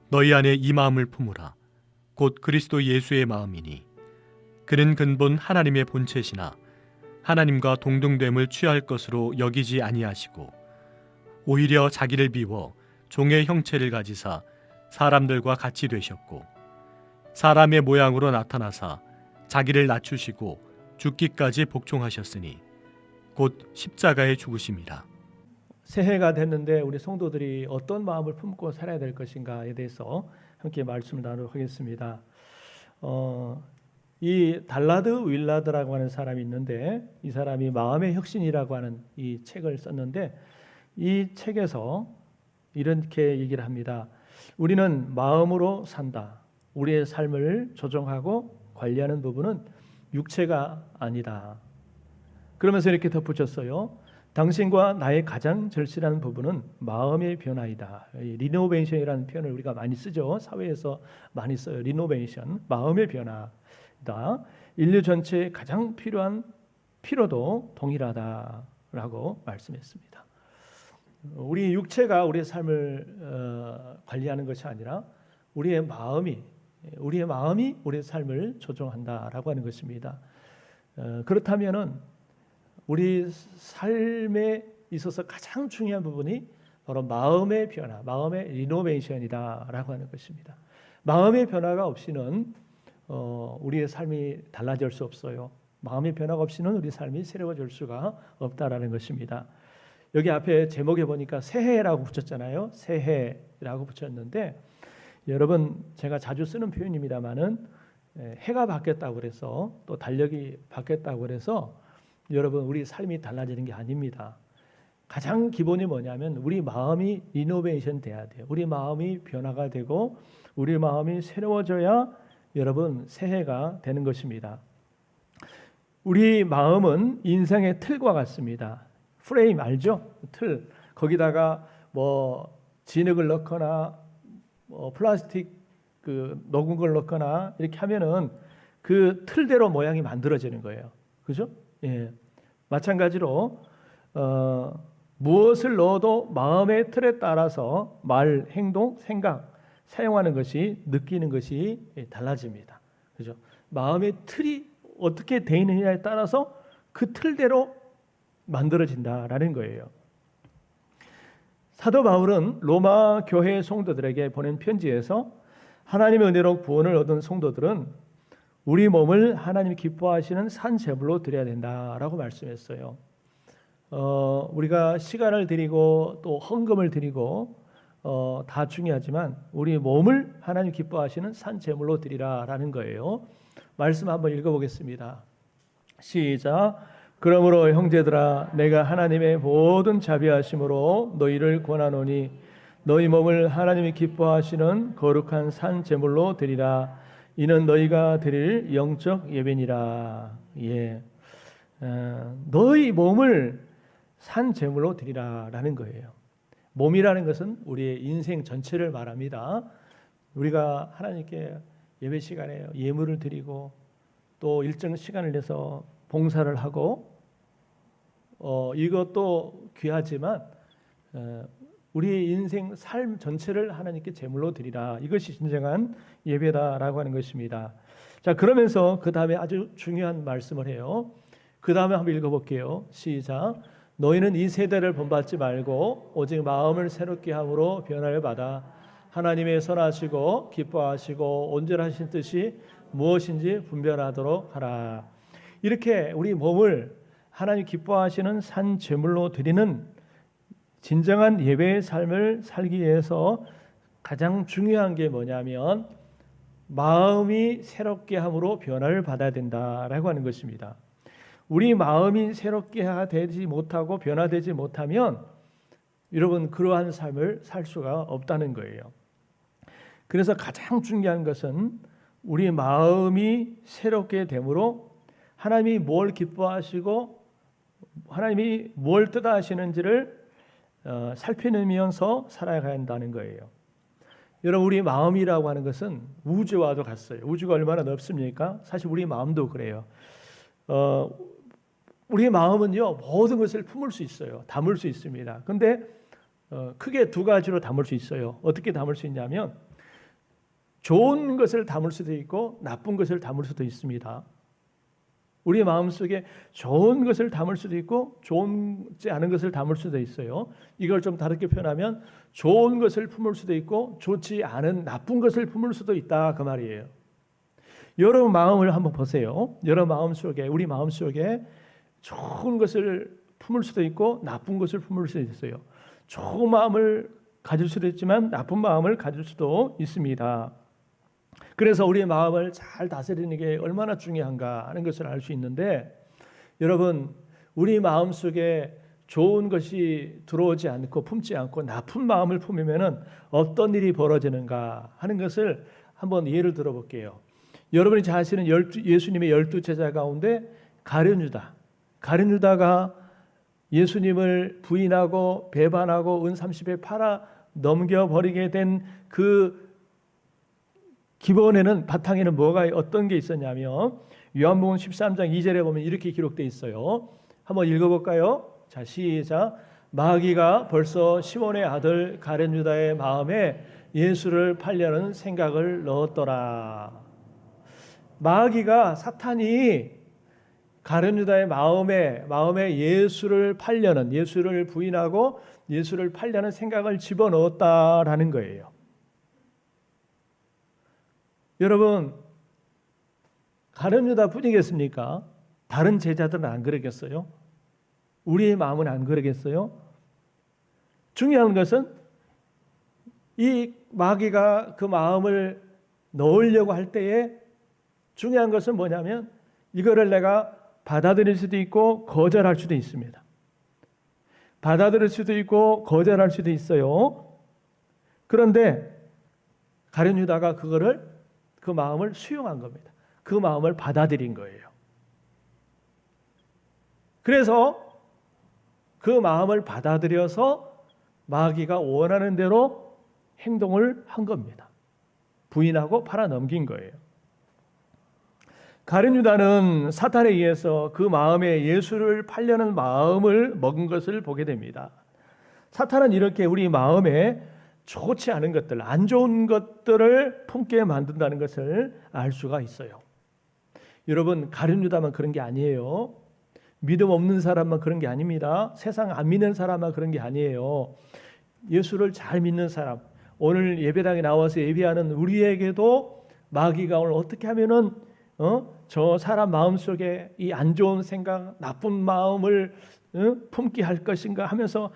너희 안에 이 마음을 품으라. 곧 그리스도 예수의 마음이니 그는 근본 하나님의 본체시나 하나님과 동등됨을 취할 것으로 여기지 아니하시고 오히려 자기를 비워 종의 형체를 가지사 사람들과 같이 되셨고 사람의 모양으로 나타나사 자기를 낮추시고 죽기까지 복종하셨으니 곧 십자가에 죽으심이라. 새해가 됐는데 우리 성도들이 어떤 마음을 품고 살아야 될 것인가에 대해서 함께 말씀을 나누도록 하겠습니다. 이 달라드 윌라드라고 하는 사람이 있는데 이 사람이 마음의 혁신이라고 하는 이 책을 썼는데 이 책에서 이렇게 얘기를 합니다. 우리는 마음으로 산다. 우리의 삶을 조정하고 관리하는 부분은 육체가 아니다. 그러면서 이렇게 덧붙였어요. 당신과 나의 가장 절실한 부분은 마음의 변화이다. 리노베이션이라는 표현을 우리가 많이 쓰죠. 사회에서 많이 써요. 리노베이션, 마음의 변화다. 인류 전체에 가장 필요한 필요도 동일하다라고 말씀했습니다. 우리 육체가 우리의 삶을 관리하는 것이 아니라 우리의 마음이 우리의 삶을 조종한다라고 하는 것입니다. 그렇다면은 우리 삶에 있어서 가장 중요한 부분이 바로 마음의 변화, 마음의 리노베이션이다라고 하는 것입니다. 마음의 변화가 없이는 우리의 삶이 달라질 수 없어요. 마음의 변화가 없이는 우리 삶이 새로워질 수가 없다라는 것입니다. 여기 앞에 제목에 보니까 새해라고 붙였잖아요. 새해라고 붙였는데 여러분 제가 자주 쓰는 표현입니다만은 해가 바뀌었다고 그래서 또 달력이 바뀌었다고 그래서 여러분 우리 삶이 달라지는 게 아닙니다. 가장 기본이 뭐냐면 우리 마음이 리노베이션 돼야 돼요. 우리 마음이 변화가 되고 우리 마음이 새로워져야 여러분 새해가 되는 것입니다. 우리 마음은 인생의 틀과 같습니다. 프레임 알죠? 틀. 거기다가 뭐 진흙을 넣거나 플라스틱 녹은 걸 넣거나 이렇게 하면은 그 틀대로 모양이 만들어지는 거예요. 그죠? 예. 마찬가지로 무엇을 넣어도 마음의 틀에 따라서 말, 행동, 생각 사용하는 것이 느끼는 것이 달라집니다. 그죠? 마음의 틀이 어떻게 돼 있느냐에 따라서 그 틀대로 만들어진다라는 거예요. 사도 바울은 로마 교회 성도들에게 보낸 편지에서 하나님의 은혜로 구원을 얻은 성도들은 우리 몸을 하나님이 기뻐하시는 산 제물로 드려야 된다라고 말씀했어요. 우리가 시간을 드리고 또 헌금을 드리고 다 중요하지만 우리 몸을 하나님 기뻐하시는 산 제물로 드리라라는 거예요. 말씀 한번 읽어보겠습니다. 시작. 그러므로 형제들아 내가 하나님의 모든 자비하심으로 너희를 권하노니 너희 몸을 하나님이 기뻐하시는 거룩한 산 제물로 드리라. 이는 너희가 드릴 영적 예배니라. 예, 너희 몸을 산 제물로 드리라라는 거예요. 몸이라는 것은 우리의 인생 전체를 말합니다. 우리가 하나님께 예배 시간에 예물을 드리고 또 일정 시간을 내서 봉사를 하고 이것도 귀하지만 우리의 인생 삶 전체를 하나님께 제물로 드리라. 이것이 진정한 예배다라고 하는 것입니다. 자, 그러면서 그 다음에 아주 중요한 말씀을 해요. 그 다음에 한번 읽어볼게요. 시작. 너희는 이 세대를 본받지 말고 오직 마음을 새롭게 함으로 변화를 받아 하나님의 선하시고 기뻐하시고 온전하신 뜻이 무엇인지 분별하도록 하라. 이렇게 우리 몸을 하나님 기뻐하시는 산 제물로 드리는 진정한 예배의 삶을 살기 위해서 가장 중요한 게 뭐냐면 마음이 새롭게 함으로 변화를 받아야 된다라고 하는 것입니다. 우리 마음이 새롭게 되지 못하고 변화되지 못하면 여러분 그러한 삶을 살 수가 없다는 거예요. 그래서 가장 중요한 것은 우리 마음이 새롭게 됨으로 하나님이 뭘 기뻐하시고 하나님이 뭘 뜻하시는지를 살피면서 살아가야 한다는 거예요. 여러분 우리 마음이라고 하는 것은 우주와도 같아요. 우주가 얼마나 넓습니까? 사실 우리 마음도 그래요. 우리 마음은요 모든 것을 품을 수 있어요. 담을 수 있습니다. 근데 크게 두 가지로 담을 수 있어요. 어떻게 담을 수 있냐면 좋은 것을 담을 수도 있고 나쁜 것을 담을 수도 있습니다. 우리 마음속에 좋은 것을 담을 수도 있고 좋지 않은 것을 담을 수도 있어요. 이걸 좀 다르게 표현하면 좋은 것을 품을 수도 있고 좋지 않은 나쁜 것을 품을 수도 있다 그 말이에요. 여러분 마음을 한번 보세요. 여러분 마음속에 우리 마음속에 좋은 것을 품을 수도 있고 나쁜 것을 품을 수도 있어요. 좋은 마음을 가질 수도 있지만 나쁜 마음을 가질 수도 있습니다. 그래서 우리의 마음을 잘 다스리는 게 얼마나 중요한가 하는 것을 알 수 있는데 여러분 우리 마음속에 좋은 것이 들어오지 않고 품지 않고 나쁜 마음을 품으면 어떤 일이 벌어지는가 하는 것을 한번 예를 들어볼게요. 여러분이 잘 아시는 예수님의 12제자 가운데 가룟유다가 예수님을 부인하고 배반하고 은 30에 팔아 넘겨버리게 된 그 기본에는 바탕에는 어떤 게 있었냐면 요한복음 13장 2절에 보면 이렇게 기록되어 있어요. 한번 읽어볼까요? 자, 시작. 마귀가 벌써 시몬의 아들 가룟유다의 마음에 예수를 팔려는 생각을 넣었더라. 마귀가 사탄이 가룟유다의 마음에 예수를 부인하고 예수를 팔려는 생각을 집어넣었다라는 거예요. 여러분 가룟유다 뿐이겠습니까? 다른 제자들은 안 그러겠어요? 우리의 마음은 안 그러겠어요? 중요한 것은 이 마귀가 그 마음을 넣으려고 할 때에 중요한 것은 뭐냐면 이거를 내가 받아들일 수도 있고 거절할 수도 있습니다. 받아들일 수도 있고 거절할 수도 있어요. 그런데 가룟유다가 그 마음을 수용한 겁니다. 그 마음을 받아들인 거예요. 그래서 그 마음을 받아들여서 마귀가 원하는 대로 행동을 한 겁니다. 부인하고 팔아넘긴 거예요. 가룟유다는 사탄에 의해서 그 마음에 예수를 팔려는 마음을 먹은 것을 보게 됩니다. 사탄은 이렇게 우리 마음에 좋지 않은 것들, 안 좋은 것들을 품게 만든다는 것을 알 수가 있어요. 여러분 가룟유다만 그런 게 아니에요. 믿음 없는 사람만 그런 게 아닙니다. 세상 안 믿는 사람만 그런 게 아니에요. 예수를 잘 믿는 사람, 오늘 예배당에 나와서 예배하는 우리에게도 마귀가 오늘 어떻게 하면은 저 사람 마음속에 이 안 좋은 생각, 나쁜 마음을 품게 할 것인가 하면서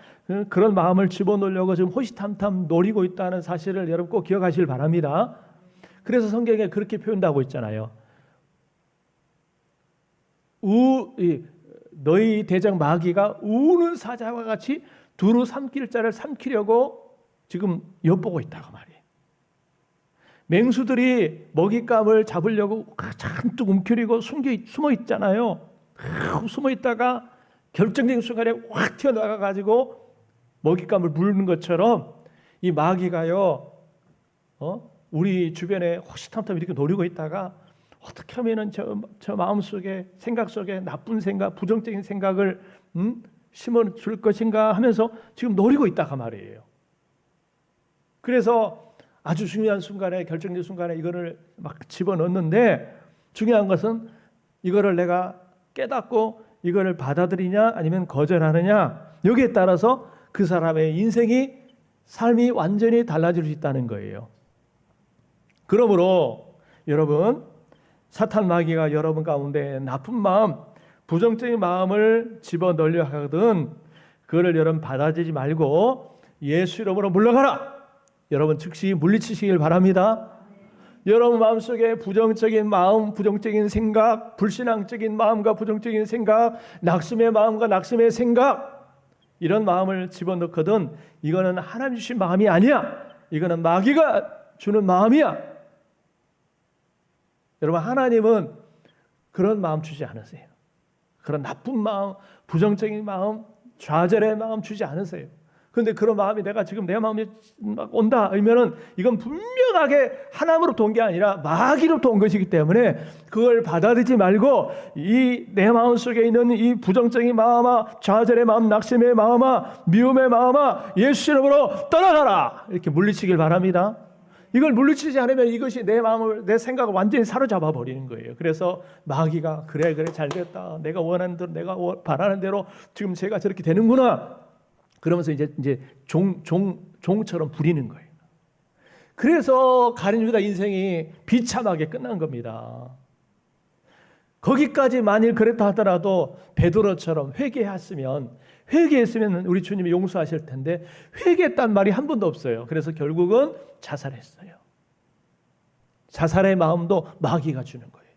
그런 마음을 집어넣으려고 지금 호시탐탐 노리고 있다는 사실을 여러분 꼭 기억하시길 바랍니다. 그래서 성경에 그렇게 표현하고 있잖아요. 너희 대장 마귀가 우는 사자와 같이 두루 삼킬 자를 삼키려고 지금 엿보고 있다고 말이에요. 맹수들이 먹잇감을 잡으려고 잔뜩 움켜리고 숨어 있잖아요. 숨어 있다가 결정적인 순간에 확 튀어나가 가지고 먹잇감을 물는 것처럼 이 마귀가요, 우리 주변에 호시탐탐 이렇게 노리고 있다가 어떻게 하면은 저 마음 속에 생각 속에 나쁜 생각, 부정적인 생각을 심어 줄 것인가 하면서 지금 노리고 있다가 말이에요. 그래서 아주 중요한 순간에, 결정적인 순간에 이거를 막 집어넣는데 중요한 것은 이거를 내가 깨닫고 이거를 받아들이냐 아니면 거절하느냐, 여기에 따라서 그 사람의 인생이, 삶이 완전히 달라질 수 있다는 거예요. 그러므로 여러분, 사탄 마귀가 여러분 가운데 나쁜 마음, 부정적인 마음을 집어넣으려 하거든 그거를 여러분 받아들이지 말고 예수 이름으로 물러가라, 여러분 즉시 물리치시길 바랍니다. 여러분 마음속에 부정적인 마음, 부정적인 생각, 불신앙적인 마음과 부정적인 생각, 낙심의 마음과 낙심의 생각, 이런 마음을 집어넣거든 이거는 하나님 주신 마음이 아니야. 이거는 마귀가 주는 마음이야. 여러분, 하나님은 그런 마음 주지 않으세요. 그런 나쁜 마음, 부정적인 마음, 좌절의 마음 주지 않으세요. 그런데 그런 마음이 내가 지금 내 마음에 막 온다 하면은 이건 분명하게 하나님으로부터 온 게 아니라 마귀로부터 온 것이기 때문에 그걸 받아들이지 말고 이 내 마음 속에 있는 이 부정적인 마음아, 좌절의 마음, 낙심의 마음아, 미움의 마음아, 예수 이름으로 떠나가라, 이렇게 물리치길 바랍니다. 이걸 물리치지 않으면 이것이 내 마음을, 내 생각을 완전히 사로잡아 버리는 거예요. 그래서 마귀가 그래 잘 됐다. 내가 원하는 대로, 내가 바라는 대로 지금 제가 저렇게 되는구나. 그러면서 이제 종처럼 부리는 거예요. 그래서 가룟 유다 인생이 비참하게 끝난 겁니다. 거기까지 만일 그랬다 하더라도 베드로처럼 회개했으면 우리 주님이 용서하실 텐데 회개했단 말이 한 번도 없어요. 그래서 결국은 자살했어요. 자살의 마음도 마귀가 주는 거예요.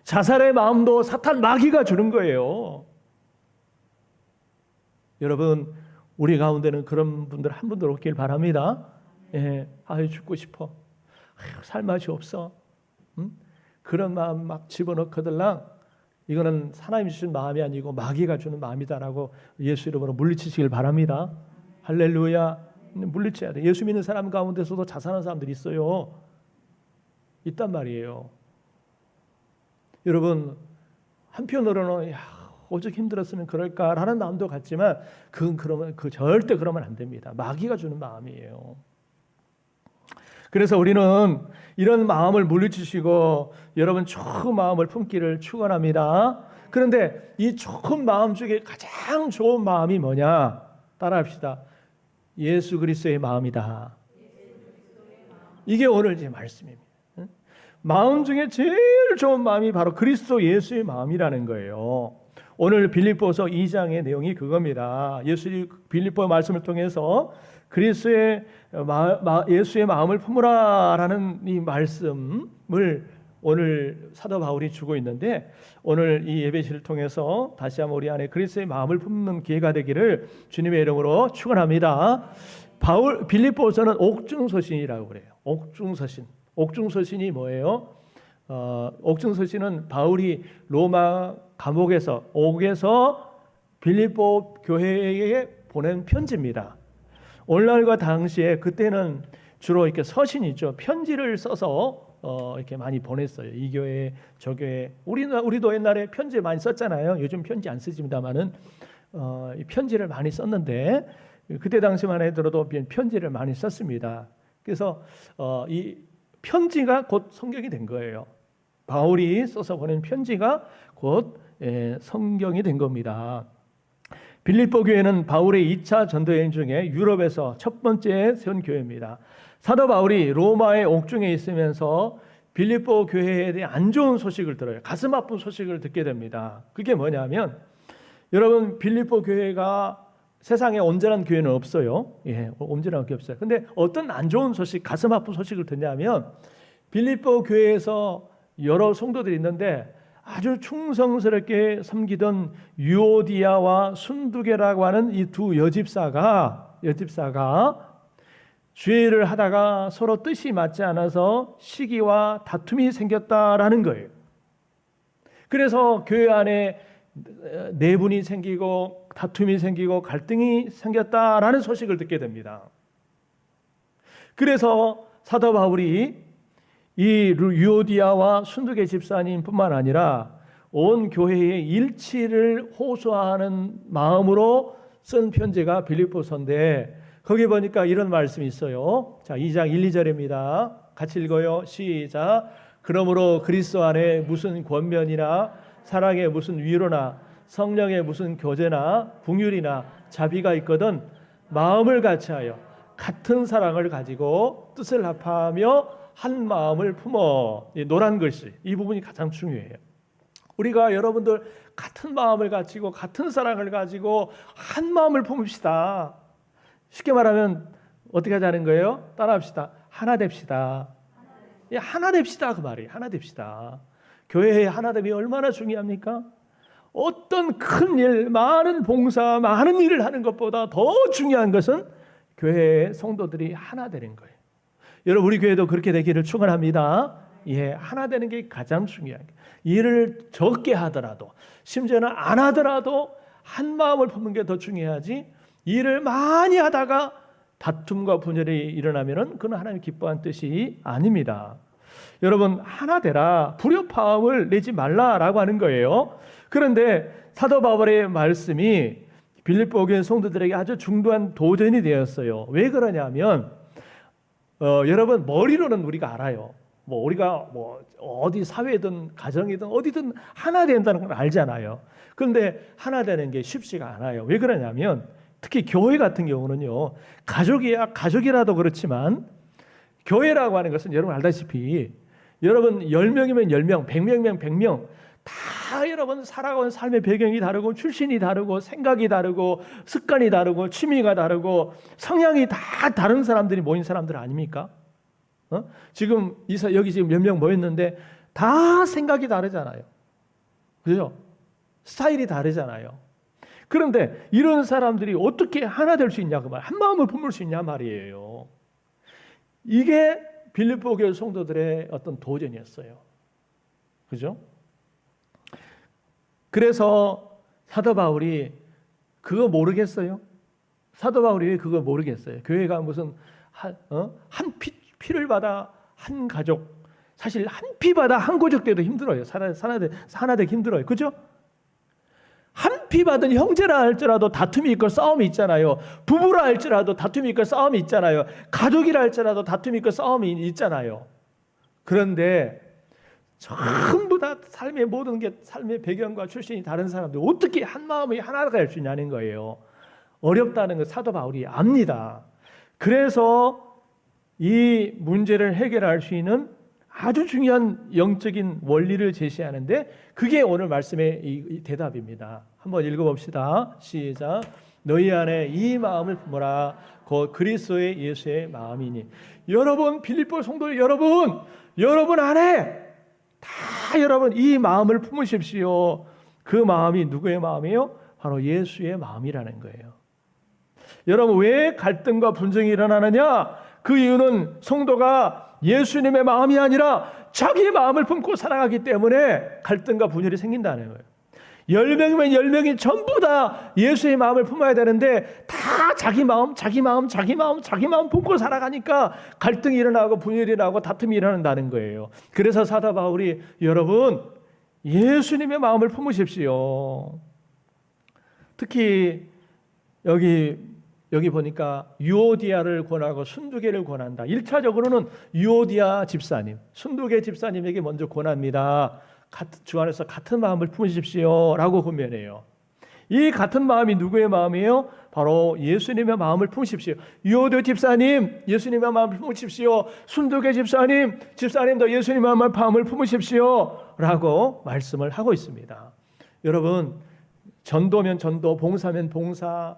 자살의 마음도 사탄 마귀가 주는 거예요. 여러분, 우리 가운데는 그런 분들 한 분도 없길 바랍니다. 예, 죽고 싶어. 살 맛이 없어. 그런 마음 막 집어넣거들랑 이거는 하나님이 주신 마음이 아니고 마귀가 주는 마음이다라고 예수 이름으로 물리치시길 바랍니다. 할렐루야. 물리쳐야 돼. 예수 믿는 사람 가운데서도 자살하는 사람들이 있어요. 있단 말이에요. 여러분, 한편으로는 오죽 힘들었으면 그럴까라는 마음도 같지만 그건 절대 그러면 안 됩니다. 마귀가 주는 마음이에요. 그래서 우리는 이런 마음을 물리치시고 여러분 좋은 마음을 품기를 축원합니다. 그런데 이 좋은 마음 중에 가장 좋은 마음이 뭐냐? 따라합시다. 예수 그리스도의 마음이다. 이게 오늘 제 말씀입니다. 마음 중에 제일 좋은 마음이 바로 그리스도 예수의 마음이라는 거예요. 오늘 빌립보서 2장의 내용이 그겁니다. 빌립보 말씀을 통해서 그리스도의 예수의 마음을 품으라라는 이 말씀을 오늘 사도 바울이 주고 있는데, 오늘 이 예배시를 통해서 다시 한번 우리 안에 그리스도의 마음을 품는 기회가 되기를 주님의 이름으로 축원합니다. 빌립보서는 옥중서신이라고 그래요. 옥중서신이 뭐예요? 옥중서신은 바울이 로마 감옥에서 옥에서 빌립보 교회에 보낸 편지입니다. 오늘날과 당시에 그때는 주로 이렇게 서신이죠. 편지를 써서 이렇게 많이 보냈어요. 이 교회, 저 교회. 우리도 옛날에 편지 많이 썼잖아요. 요즘 편지 안 쓰집니다만은 편지를 많이 썼는데 그때 당시만 해도 편지를 많이 썼습니다. 그래서 이 편지가 곧 성경이 된 거예요. 바울이 써서 보낸 편지가 곧 성경이 된 겁니다. 빌립보 교회는 바울의 2차 전도 여행 중에 유럽에서 첫 번째 세운 교회입니다. 사도 바울이 로마의 옥중에 있으면서 빌립보 교회에 대해 안 좋은 소식을 들어요. 가슴 아픈 소식을 듣게 됩니다. 그게 뭐냐면, 여러분, 빌립보 교회가 세상에 온전한 교회는 없어요. 온전한 게 없어요. 근데 어떤 안 좋은 소식, 가슴 아픈 소식을 듣냐면, 빌립보 교회에서 여러 성도들이 있는데 아주 충성스럽게 섬기던 유오디아와 순두계라고 하는 이 두 여집사가 죄를 하다가 서로 뜻이 맞지 않아서 시기와 다툼이 생겼다라는 거예요. 그래서 교회 안에 내분이 생기고 다툼이 생기고 갈등이 생겼다라는 소식을 듣게 됩니다. 그래서 사도 바울이 이 유오디아와 순두계 집사님뿐만 아니라 온 교회의 일치를 호소하는 마음으로 쓴 편지가 빌립보서인데, 거기 보니까 이런 말씀이 있어요. 자, 2장 1, 2절입니다. 같이 읽어요. 시작. 그러므로 그리스도 안에 무슨 권면이나 사랑에 무슨 위로나 성령의 무슨 교제나 긍휼이나 자비가 있거든 마음을 같이하여 같은 사랑을 가지고 뜻을 합하며 한 마음을 품어. 노란 글씨, 이 부분이 가장 중요해요. 우리가 여러분들 같은 마음을 가지고 같은 사랑을 가지고 한 마음을 품읍시다. 쉽게 말하면 어떻게 하자는 거예요? 따라합시다. 하나 됩시다. 하나 됩시다, 그 말이에요. 하나 됩시다. 교회의 하나됨이 얼마나 중요합니까? 어떤 큰 일, 많은 봉사, 많은 일을 하는 것보다 더 중요한 것은 교회의 성도들이 하나 되는 거예요. 여러분, 우리 교회도 그렇게 되기를 축원합니다. 하나 되는 게 가장 중요한 거예요. 일을 적게 하더라도, 심지어는 안 하더라도 한 마음을 품는 게 더 중요하지, 일을 많이 하다가 다툼과 분열이 일어나면은 그건 하나님 기뻐한 뜻이 아닙니다. 여러분, 하나 되라, 불협화음을 내지 말라라고 하는 거예요. 그런데 사도 바울의 말씀이 빌립보 교회 성도들에게 아주 중요한 도전이 되었어요. 왜 그러냐면 여러분 머리로는 우리가 알아요. 뭐 우리가 뭐 어디 사회든 가정이든 어디든 하나 된다는 걸 알잖아요. 그런데 하나 되는 게 쉽지가 않아요. 왜 그러냐면 특히 교회 같은 경우는요. 가족이야 가족이라도 그렇지만 교회라고 하는 것은 여러분 알다시피 여러분 10명이면 10명, 100명이면 100명 다 여러분 살아온 삶의 배경이 다르고 출신이 다르고 생각이 다르고 습관이 다르고 취미가 다르고 성향이 다 다른 사람들이 모인 사람들 아닙니까? 지금 여기 지금 몇 명 모였는데 다 생각이 다르잖아요. 그죠? 스타일이 다르잖아요. 그런데 이런 사람들이 어떻게 하나 될 수 있냐 그 말, 한 마음을 품을 수 있냐 말이에요. 이게 빌립보 교회 성도들의 어떤 도전이었어요. 그죠? 그래서 사도 바울이 그거 모르겠어요? 사도 바울이 왜 그거 모르겠어요? 교회가 무슨 한 피를 받아 한 가족, 사실 한 피 받아 한 가족 돼도 힘들어요. 하나 되기 힘들어요. 그죠? 한 피 받은 형제라 할지라도 다툼이 있고 싸움이 있잖아요. 부부라 할지라도 다툼이 있고 싸움이 있잖아요. 가족이라 할지라도 다툼이 있고 싸움이 있잖아요. 그런데 전부 다 삶의 모든 게 삶의 배경과 출신이 다른 사람들 어떻게 한 마음이 하나가 될 수 있냐는 거예요. 어렵다는 걸 사도 바울이 압니다. 그래서 이 문제를 해결할 수 있는 아주 중요한 영적인 원리를 제시하는데 그게 오늘 말씀의 이 대답입니다. 한번 읽어봅시다. 시작. 너희 안에 이 마음을 품어라. 곧 그리스도의 예수의 마음이니. 여러분 빌립보 성도 여러분 안에 다 여러분 이 마음을 품으십시오. 그 마음이 누구의 마음이에요? 바로 예수의 마음이라는 거예요. 여러분 왜 갈등과 분쟁이 일어나느냐? 그 이유는 성도가 예수님의 마음이 아니라 자기의 마음을 품고 살아가기 때문에 갈등과 분열이 생긴다는 거예요. 10명이면 10명이 전부 다 예수의 마음을 품어야 되는데 다 자기 마음 품고 살아가니까 갈등이 일어나고 분열이 일어나고 다툼이 일어난다는 거예요. 그래서 사도 바울이 여러분 예수님의 마음을 품으십시오. 특히 여기 보니까 유오디아를 권하고 순두계를 권한다. 1차적으로는 유오디아 집사님, 순두계 집사님에게 먼저 권합니다. 주 안에서 같은 마음을 품으십시오 라고 권면해요. 이 같은 마음이 누구의 마음이에요? 바로 예수님의 마음을 품으십시오. 유오디아 집사님, 예수님의 마음을 품으십시오. 순두계 집사님도 예수님의 마음을 품으십시오 라고 말씀을 하고 있습니다. 여러분 전도면 전도, 봉사면 봉사,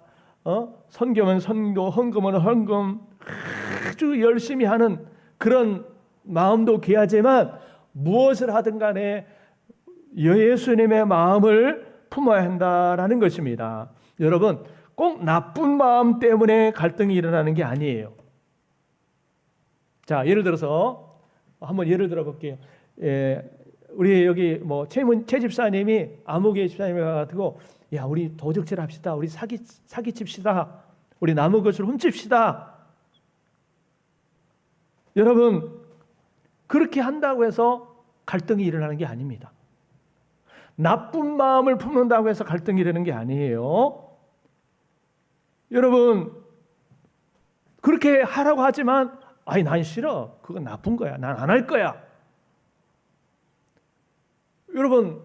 선교면 선교, 헌금은 헌금 아주 열심히 하는 그런 마음도 귀하지만 무엇을 하든 간에 예수님의 마음을 품어야 한다라는 것입니다. 여러분 꼭 나쁜 마음 때문에 갈등이 일어나는 게 아니에요. 자, 예를 들어서 한번 예를 들어 볼게요. 우리 여기 뭐 최 집사님이 아무개 집사님이 가지고 야 우리 도적질 합시다. 우리 사기 칩시다. 우리 남의 것을 훔칩시다. 여러분 그렇게 한다고 해서 갈등이 일어나는 게 아닙니다. 나쁜 마음을 품는다고 해서 갈등이 일어나는 게 아니에요. 여러분 그렇게 하라고 하지만 아니 난 싫어. 그건 나쁜 거야. 난 안 할 거야. 여러분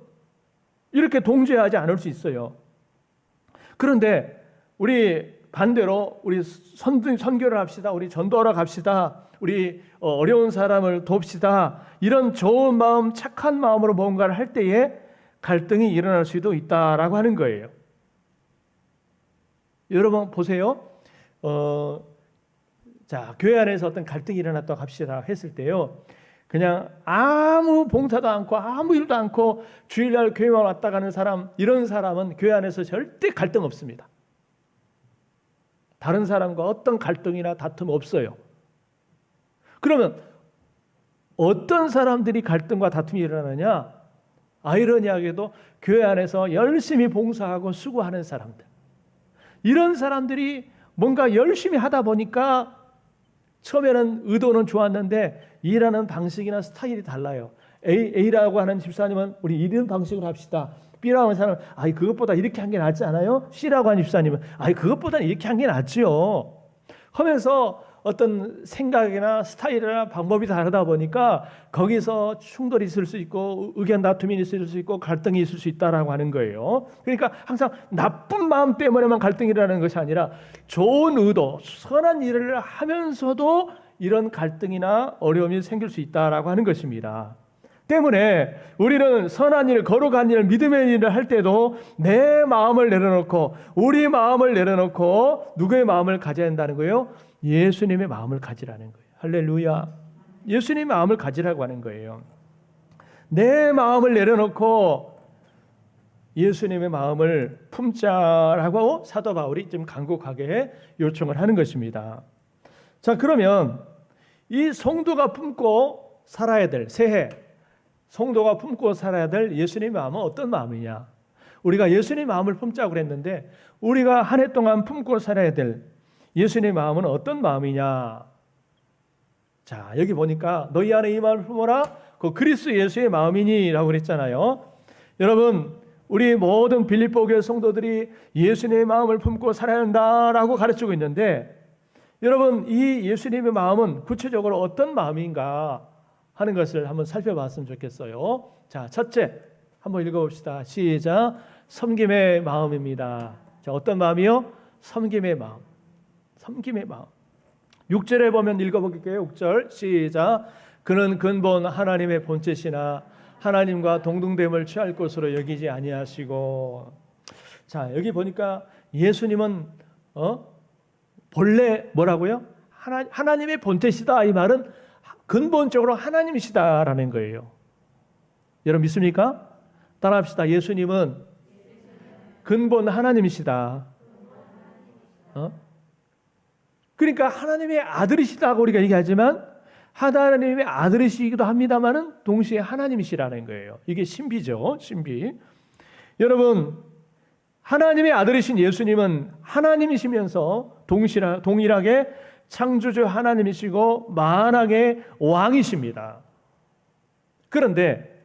이렇게 동조하지 않을 수 있어요. 그런데 우리 반대로 우리 선교를 합시다. 우리 전도하러 갑시다. 우리 어려운 사람을 돕시다. 이런 좋은 마음, 착한 마음으로 뭔가를 할 때에 갈등이 일어날 수도 있다라고 하는 거예요. 여러분 보세요. 자, 교회 안에서 어떤 갈등이 일어났다고 합시다 했을 때요. 그냥 아무 봉사도 않고 아무 일도 않고 주일날 교회만 왔다 가는 사람, 이런 사람은 교회 안에서 절대 갈등 없습니다. 다른 사람과 어떤 갈등이나 다툼 없어요. 그러면 어떤 사람들이 갈등과 다툼이 일어나느냐? 아이러니하게도 교회 안에서 열심히 봉사하고 수고하는 사람들, 이런 사람들이 뭔가 열심히 하다 보니까 처음에는 의도는 좋았는데 일하는 방식이나 스타일이 달라요. A라고 하는 집사님은 우리 이런 방식으로 합시다. B라고 하는 사람은 아이 그것보다 이렇게 한 게 낫지 않아요? C라고 하는 집사님은 아이 그것보다 이렇게 한 게 낫지요 하면서 어떤 생각이나 스타일이나 방법이 다르다 보니까 거기서 충돌이 있을 수 있고 의견 다툼이 있을 수 있고 갈등이 있을 수 있다라고 하는 거예요. 그러니까 항상 나쁜 마음 때문에만 갈등이라는 것이 아니라 좋은 의도, 선한 일을 하면서도 이런 갈등이나 어려움이 생길 수 있다라고 하는 것입니다. 때문에 우리는 선한 일, 거룩한 일, 믿음의 일을 할 때도 내 마음을 내려놓고 우리 마음을 내려놓고 누구의 마음을 가져야 한다는 거예요? 예수님의 마음을 가지라는 거예요. 할렐루야. 예수님의 마음을 가지라고 하는 거예요. 내 마음을 내려놓고 예수님의 마음을 품자라고 사도 바울이 좀 간곡하게 요청을 하는 것입니다. 자, 그러면 이 성도가 품고 살아야 될 새해, 성도가 품고 살아야 될 예수님의 마음은 어떤 마음이냐? 우리가 예수님의 마음을 품자고 그랬는데 우리가 한 해 동안 품고 살아야 될 예수님의 마음은 어떤 마음이냐? 자, 여기 보니까 너희 안에 이 마음을 품어라. 그 그리스도 예수의 마음이니라고 그랬잖아요. 여러분, 우리 모든 빌립보 교회 성도들이 예수님의 마음을 품고 살아야 한다라고 가르치고 있는데 여러분, 이 예수님의 마음은 구체적으로 어떤 마음인가 하는 것을 한번 살펴봤으면 좋겠어요. 자, 첫째, 한번 읽어봅시다. 시작. 섬김의 마음입니다. 자, 어떤 마음이요? 섬김의 마음. 섬김의 마음. 6절에 보면 읽어볼게요. 6절 시작. 그는 근본 하나님의 본체시나 하나님과 동등됨을 취할 것으로 여기지 아니하시고. 자, 여기 보니까 예수님은 본래 뭐라고요? 하나님의 본체시다. 이 말은 근본적으로 하나님이시다라는 거예요. 여러분 믿습니까? 따라합시다. 예수님은 근본 하나님이시다. 그러니까 하나님의 아들이시다고 우리가 얘기하지만 하나님의 아들이시기도 합니다만은 동시에 하나님이시라는 거예요. 이게 신비죠, 신비. 여러분, 하나님의 아들이신 예수님은 하나님이시면서 동일하게 창조주 하나님이시고 만왕의 왕이십니다. 그런데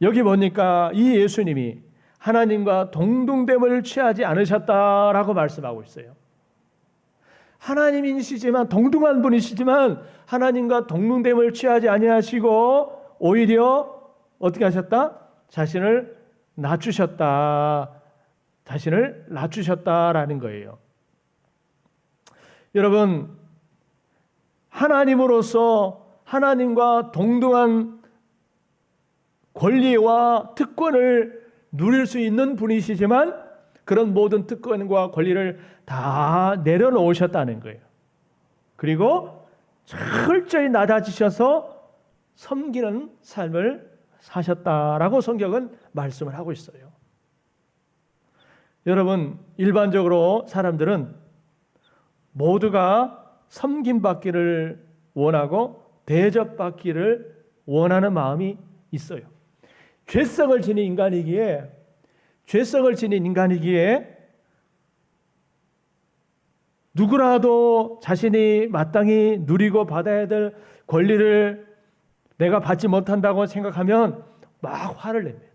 여기 보니까 이 예수님이 하나님과 동등됨을 취하지 않으셨다라고 말씀하고 있어요. 하나님이시지만 동등한 분이시지만 하나님과 동등됨을 취하지 아니하시고 오히려 어떻게 하셨다? 자신을 낮추셨다라는 거예요. 여러분, 하나님으로서 하나님과 동등한 권리와 특권을 누릴 수 있는 분이시지만 그런 모든 특권과 권리를 다 내려놓으셨다는 거예요. 그리고 철저히 낮아지셔서 섬기는 삶을 사셨다라고 성경은 말씀을 하고 있어요. 여러분, 일반적으로 사람들은 모두가 섬김받기를 원하고 대접받기를 원하는 마음이 있어요. 죄성을 지닌 인간이기에 누구라도 자신이 마땅히 누리고 받아야 될 권리를 내가 받지 못한다고 생각하면 막 화를 냅니다.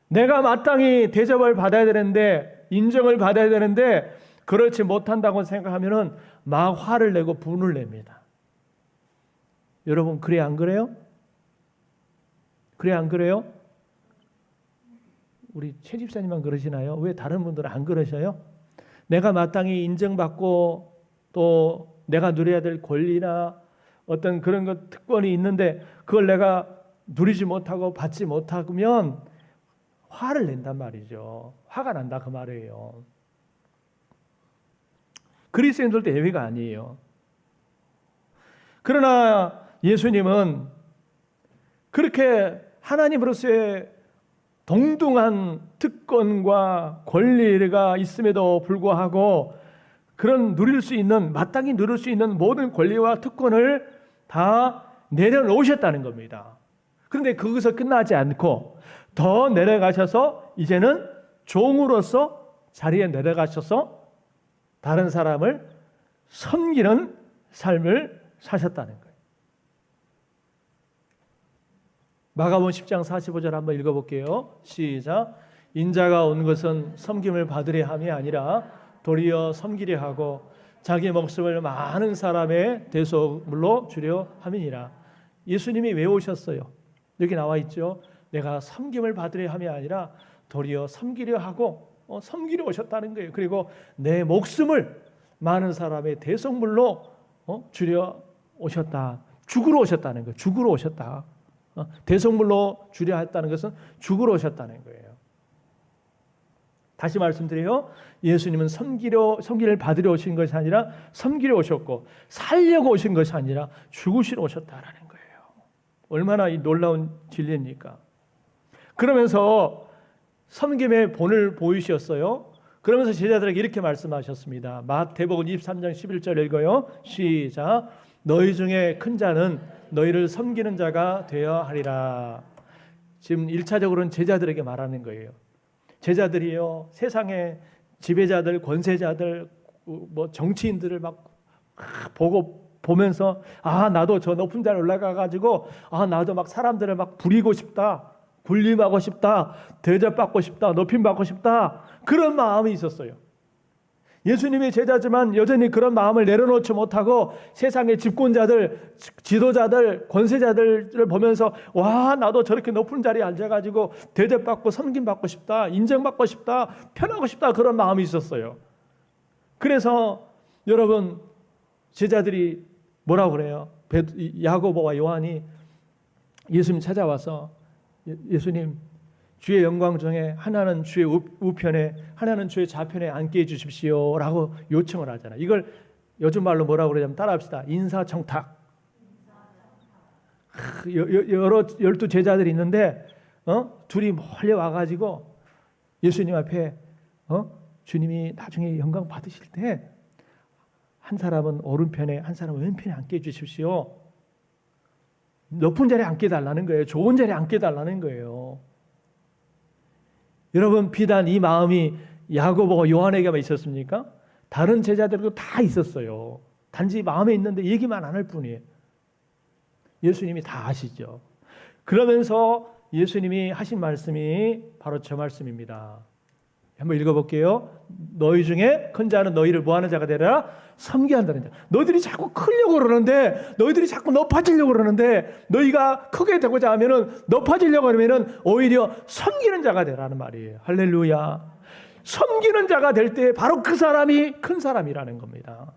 내가 마땅히 대접을 받아야 되는데 인정을 받아야 되는데 그렇지 못한다고 생각하면 막 화를 내고 분을 냅니다. 여러분 그래 안 그래요? 그래 안 그래요? 우리 최 집사님만 그러시나요? 왜 다른 분들은 안 그러셔요? 내가 마땅히 인정받고 또 내가 누려야 될 권리나 어떤 그런 것 특권이 있는데 그걸 내가 누리지 못하고 받지 못하면 화를 낸단 말이죠. 화가 난다 그 말이에요. 그리스도인들도 예외가 아니에요. 그러나 예수님은 그렇게 하나님으로서의 동등한 특권과 권리가 있음에도 불구하고 그런 마땅히 누릴 수 있는 모든 권리와 특권을 다 내려놓으셨다는 겁니다. 그런데 거기서 끝나지 않고 더 내려가셔서 이제는 종으로서 자리에 내려가셔서 다른 사람을 섬기는 삶을 사셨다는 거예요. 마가복음 10장 45절 한번 읽어볼게요. 시작. 인자가 온 것은 섬김을 받으려 함이 아니라 도리어 섬기려 하고 자기 목숨을 많은 사람의 대속물로 주려 함이니라. 예수님이 왜 오셨어요? 여기 나와 있죠. 내가 섬김을 받으려 함이 아니라 도리어 섬기려 하고 섬기려 오셨다는 거예요. 그리고 내 목숨을 많은 사람의 대속물로 주려 오셨다. 죽으러 오셨다는 거예요. 죽으러 오셨다. 대속물로 주려 했다는 것은 죽으러 오셨다는 거예요. 다시 말씀드려요. 예수님은 섬기를 받으려 오신 것이 아니라 섬기려 오셨고, 살려고 오신 것이 아니라 죽으시러 오셨다라는 거예요. 얼마나 이 놀라운 진리입니까? 그러면서 섬김의 본을 보이셨어요. 그러면서 제자들에게 이렇게 말씀하셨습니다. 마태복음 23장 11절 읽어요. 시작. 너희 중에 큰 자는 너희를 섬기는 자가 되어야 하리라. 지금 1차적으로는 제자들에게 말하는 거예요. 제자들이요, 세상의 지배자들, 권세자들, 뭐 정치인들을 막 보면서 나도 저 높은 자리에 올라가 가지고 나도 막 사람들을 막 부리고 싶다, 군림하고 싶다, 대접받고 싶다, 높임받고 싶다, 그런 마음이 있었어요. 예수님이 제자지만 여전히 그런 마음을 내려놓지 못하고 세상의 집권자들, 지도자들, 권세자들을 보면서 나도 저렇게 높은 자리에 앉아가지고 대접받고 섬김받고 싶다, 인정받고 싶다, 편하고 싶다, 그런 마음이 있었어요. 그래서 여러분, 제자들이 뭐라고 그래요? 야고보와 요한이 예수님 찾아와서 예수님, 주의 영광 중에 하나는 주의 우편에, 하나는 주의 좌편에 앉게 해주십시오 라고 요청을 하잖아요. 이걸 요즘 말로 뭐라고 그러냐면, 따라합시다. 인사청탁. 여러 12 제자들이 있는데 둘이 멀리 와가지고 예수님 앞에 주님이 나중에 영광 받으실 때 한 사람은 오른편에, 한 사람은 왼편에 앉게 해주십시오. 높은 자리에 앉게 해달라는 거예요. 좋은 자리에 앉게 해달라는 거예요. 여러분, 비단 이 마음이 야고보와 요한에게만 있었습니까? 다른 제자들도 다 있었어요. 단지 마음에 있는데 얘기만 안 할 뿐이에요. 예수님이 다 아시죠. 그러면서 예수님이 하신 말씀이 바로 저 말씀입니다. 한번 읽어볼게요. 너희 중에 큰 자는 너희를 뭐하는 자가 되라? 섬기한다는 자. 너희들이 자꾸 크려고 그러는데, 너희들이 자꾸 높아지려고 그러는데, 너희가 크게 되고자 하면은, 높아지려고 하면은 오히려 섬기는 자가 되라는 말이에요. 할렐루야. 섬기는 자가 될 때 바로 그 사람이 큰 사람이라는 겁니다.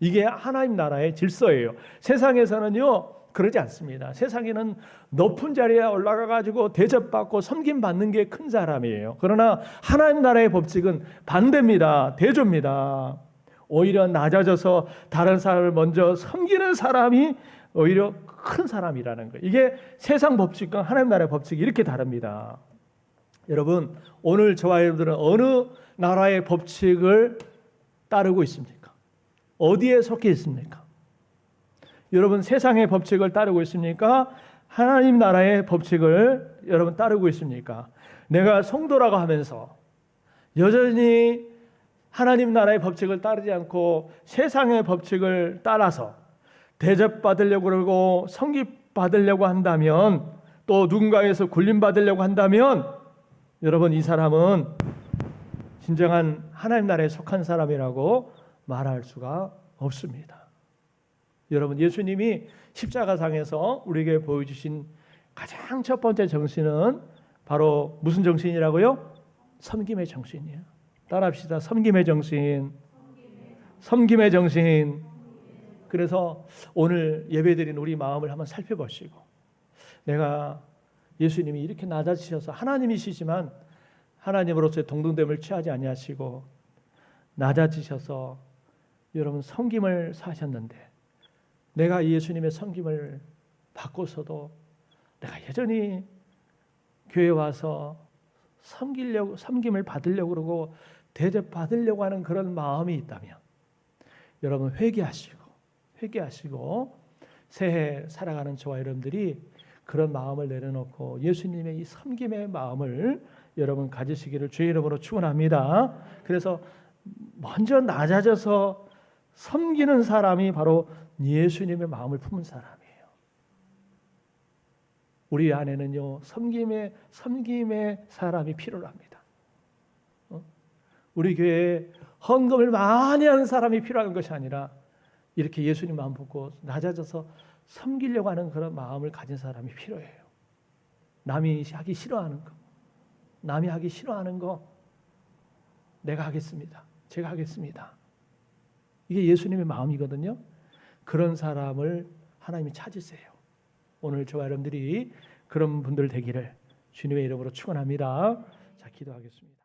이게 하나님 나라의 질서예요. 세상에서는요 그러지 않습니다. 세상에는 높은 자리에 올라가 가지고 대접받고 섬김받는 게 큰 사람이에요. 그러나 하나님 나라의 법칙은 반대입니다. 대조입니다. 오히려 낮아져서 다른 사람을 먼저 섬기는 사람이 오히려 큰 사람이라는 거예요. 이게 세상 법칙과 하나님 나라의 법칙이 이렇게 다릅니다. 여러분, 오늘 저와 여러분들은 어느 나라의 법칙을 따르고 있습니까? 어디에 속해 있습니까? 여러분, 세상의 법칙을 따르고 있습니까? 하나님 나라의 법칙을 여러분 따르고 있습니까? 내가 성도라고 하면서 여전히 하나님 나라의 법칙을 따르지 않고 세상의 법칙을 따라서 대접받으려고 그러고 섬김받으려고 한다면, 또 누군가에서 굴림받으려고 한다면, 여러분, 이 사람은 진정한 하나님 나라에 속한 사람이라고 말할 수가 없습니다. 여러분, 예수님이 십자가상에서 우리에게 보여주신 가장 첫 번째 정신은 바로 무슨 정신이라고요? 섬김의 정신이에요. 따라합시다. 섬김의 정신. 섬김의 정신. 그래서 오늘 예배드린 우리 마음을 한번 살펴보시고, 내가 예수님이 이렇게 낮아지셔서 하나님이시지만 하나님으로서의 동등됨을 취하지 아니하시고 낮아지셔서 여러분 섬김을 사셨는데, 내가 예수님의 섬김을 받고서도 내가 여전히 교회 와서 섬김을 받으려고 그러고 대접받으려고 하는 그런 마음이 있다면, 여러분 회개하시고 새해 살아가는 저와 여러분들이 그런 마음을 내려놓고 예수님의 이 섬김의 마음을 여러분 가지시기를 주의 이름으로 축원합니다. 그래서 먼저 낮아져서 섬기는 사람이 바로 예수님의 마음을 품은 사람이에요. 우리 안에는요 섬김의 사람이 필요합니다. 우리 교회에 헌금을 많이 하는 사람이 필요한 것이 아니라 이렇게 예수님 마음 붙고 낮아져서 섬기려고 하는 그런 마음을 가진 사람이 필요해요. 남이 하기 싫어하는 거, 남이 하기 싫어하는 거 내가 하겠습니다. 제가 하겠습니다. 이게 예수님의 마음이거든요. 그런 사람을 하나님이 찾으세요. 오늘 저와 여러분들이 그런 분들 되기를 주님의 이름으로 축원합니다. 자, 기도하겠습니다.